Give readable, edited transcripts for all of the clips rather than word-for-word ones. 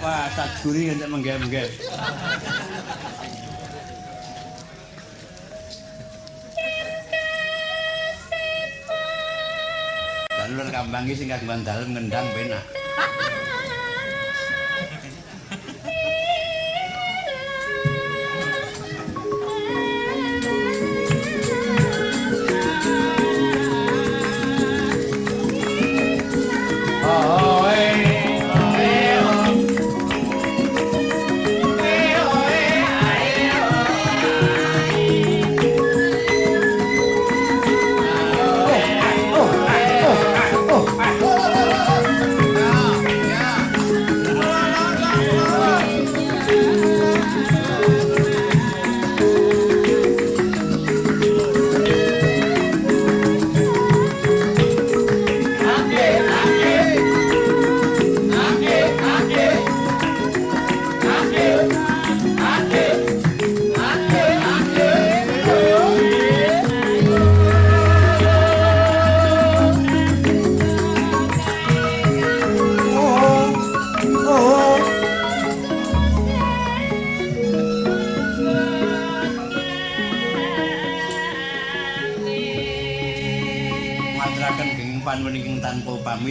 Wah, sajuri entuk menggem-menggem. Dan lur kambang iki sing kagungan dalem ngendang penak.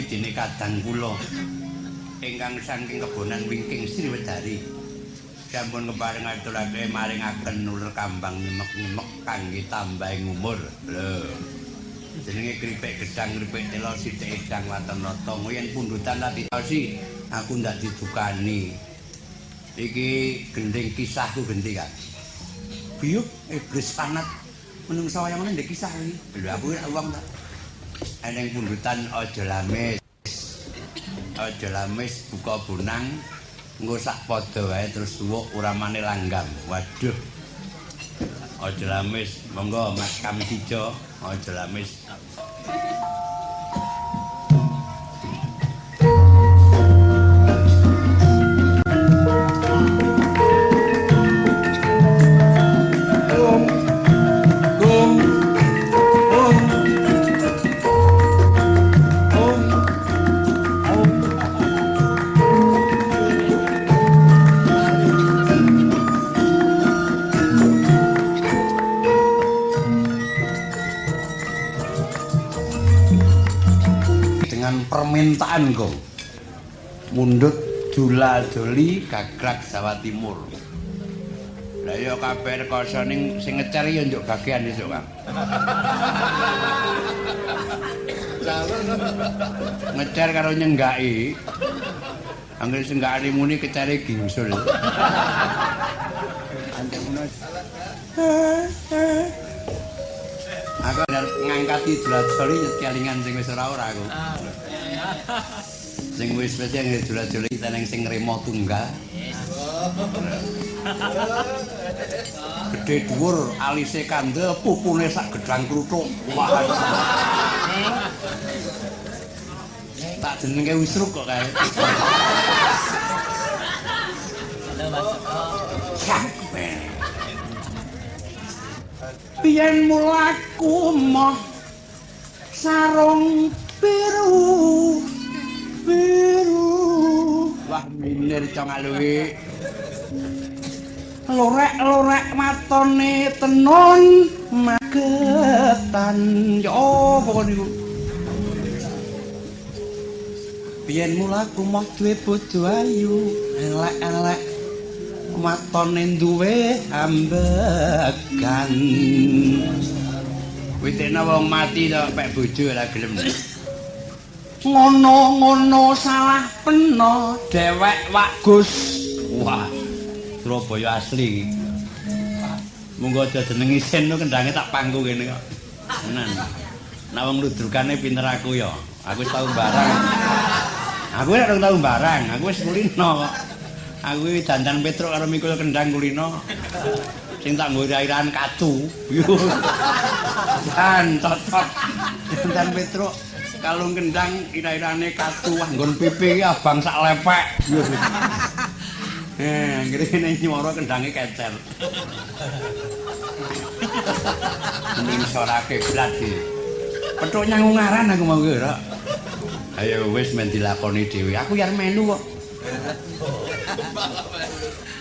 Dene kadang kula ingkang saking kebonan wingking Sriwedari sampun keparing aturaken maringaken uler kambang nyemek-nyemek kangge tambahing umur. Lho. Jenenge kripik gedang kripik telo sithik edang waten-nata yen pundutan latitosi aku ndak didukani. Iki gending kisahku gending kan. Biyuk iblis sanat menungsa wayangane ndek kisah iki. Lho aku ora wong tak eneng pundutan aja lamis buka bonang engko sak padha wae terus suwuk uramane langgam. Waduh. Aja lamis monggo Mas Kamsijo aja lamis. Permintaan kok mundut jula-joli gagrag Jawa Timur. Lah ya kabeh rekoso ning sing ngecer ya njuk bagian esuk, Kang. Ngecer karo nyenggaki. Anggere sing nggak muni kecere gingsul. Aku ngangkati jula-joli kelingan sing wis ora aku. Sing wis yang jula-juli teneng sing remo tunggal. Gede dhuwur, alise kandel, pupune sak gedang kluthuk. Wah. Tak jenenge wisruk kok kae. Biyen mulaku moh sarung biru wah minir congaluwi lorek matone tenon magetan yo apa niku biyen mulaku moh duwe bojo ayu elek matone duwe ambegan witena wong mati to pek bojo ora gelem ngono salah peno dewek wak Gus. Wah Surabaya asli monggo aja jeneng isin no kendange tak pangku kene kok tenan nek wong ludrukane pinter aku ya aku wis tau barang aku nek tau barang aku wis kulino kok aku dandan Petruk karo mikul kendang kulino sing tak nggo airan katu dan cocok dandan Petruk kalung kendang ira-irane katu wah nggon pipi iki abang sak lepek. Ngrene nyuwara kendange kecer. Mending sorake blat iki. Petuk nyangungaran aku mau ora. Ayo wis men dilakoni dhewe. Aku yen melu kok.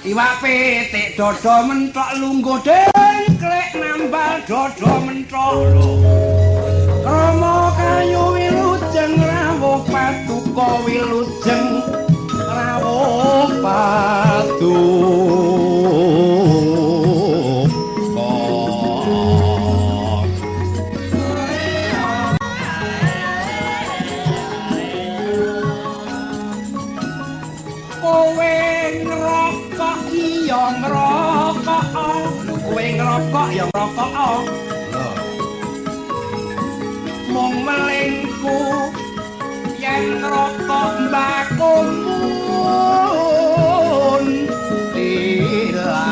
Iwak pitik dodo mentok lungguh dengklek nambal dodo mentok lho. Krama kayu wilujeng rawuh patuko wilujeng rawuh patuko. Kowe ngrokok iya ngrokok, kowe ngrokok ya ngrokok. Mung melingku yen ngrokok mbakumun dilan.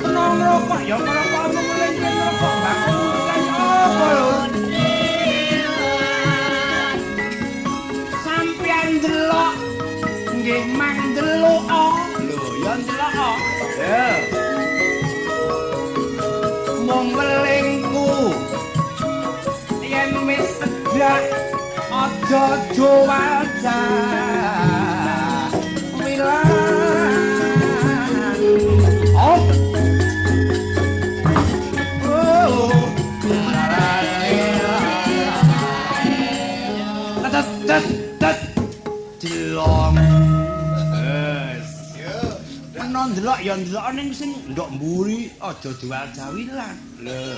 Nang ngrokok ya ngrokok mung melingku ngrokok mbakumun apa lho? Ndelok nggih mang ndelok lho ya ndelok ya mung welingku yen wis sedak aja juwaja wilan oh Jelong. Ana ndelok ya ndelok ning sing ndok mburi aja jual jawilan. Lho.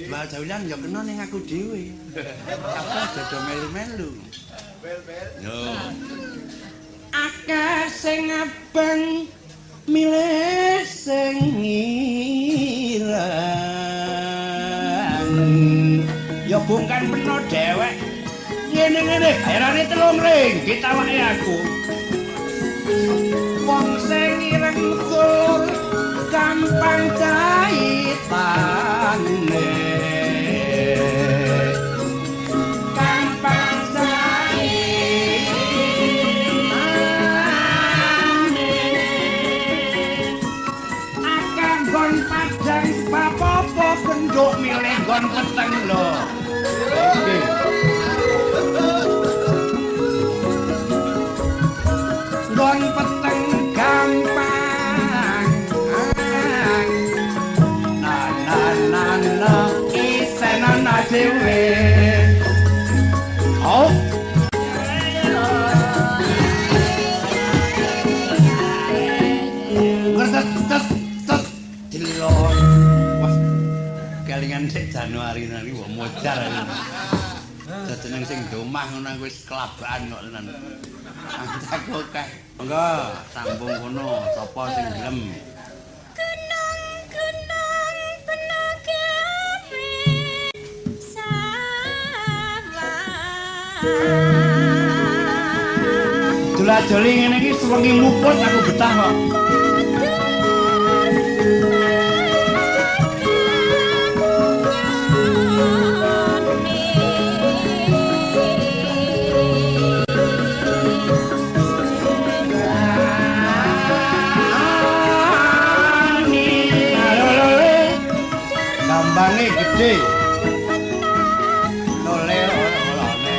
Jual jawilan ya kena ning aku dhewe. Kabeh dodo melu-melu. Bel-bel. Yo. Akeh sing abang milih sing ireng. Ya bungkan peno dhewek. Ngene-ngene bayarane 3 ring ditawake aku. Wong sing ireng tur gampang caitane. Gampang caitane. Akan gon padang apa-apa genduk milih gon peteng lho. Oke. Gon peteng gampang na isenana dhewe oh tet delok wah kelingan sik Januari nang wong modar dadeneng sing domah ngono wis kelabakan kok tenan aku kae monggo sambung kono sapa sing gelem gunung-gunung penagawe sama dola-doli ngene iki sewengi muput aku betah kok Bange gede. Lole olone.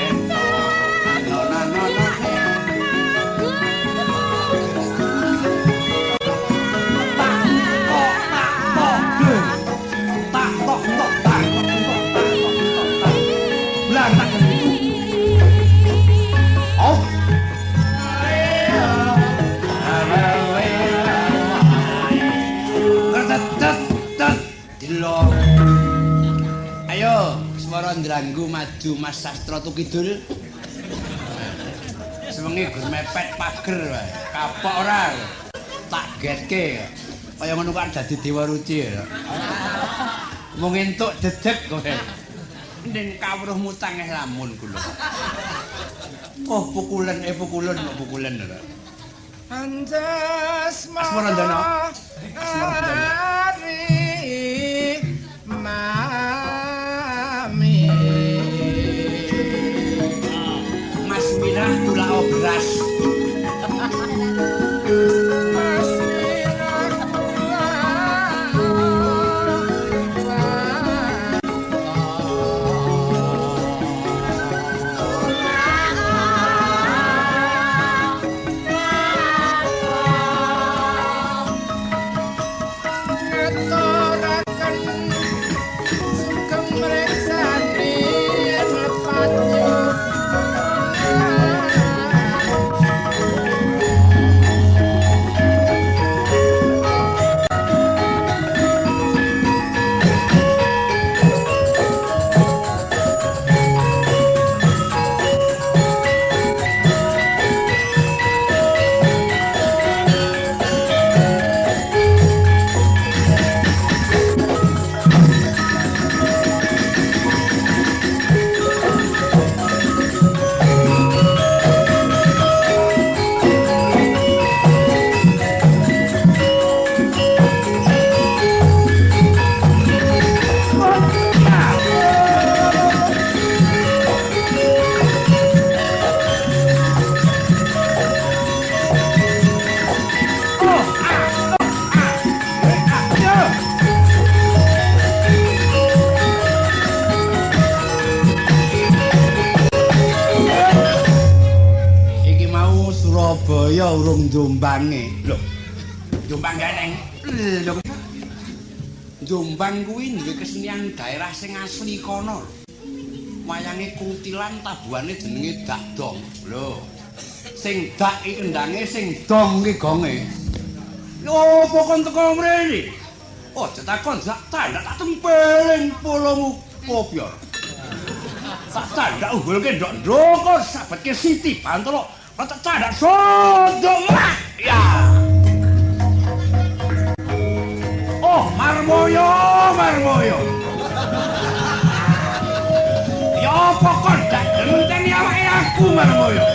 Ayo, swara ndranggu maju Mas Sastra Tukidul. Sewengi gur mepet pager wae. Kapok ora? Tak getke. Kaya ngono kan dadi Dewa Ruci. Mung entuk dedeg kowe. Ning kawruhmu tangeh lamun kula. Oh, pukulan kok pukulan ora. Anjas Asmarandana. Mami Mas Mirah tulak beras. Mas Mirah tulak Surabaya urung Jombange. Lho. Jombang ganeng. Lho. Jombang kuwi duwe kesenian daerah sing asli kono. Wayange kuntilan tabuhane jenenge dakdong. Lho. Sing dak iki kendange, sing dong iki gonge. Yo pokon teko mrene. Aja takon sak tandak tak tempeling polomu kopyor. Tak tandak unggulke ndok-ndok sabetke Siti Bantolo. Tak tandak sondong. Ya. Oh, Marmoyo, Marmoyo. Ya pokon dak ngenteni awake aku Marmoyo.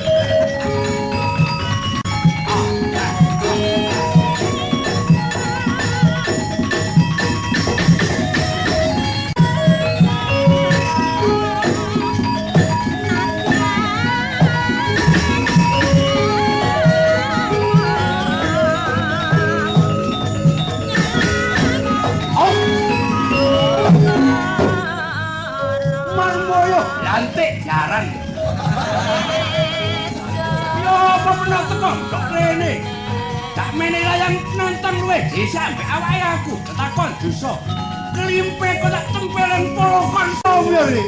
Lantik jaran. Yo apa pernah teko kok rene. Tak mene layang nonton luwe desa ambek awake aku. Tetakon dosa. Kelimpe kok tak tempelen polokon sawi.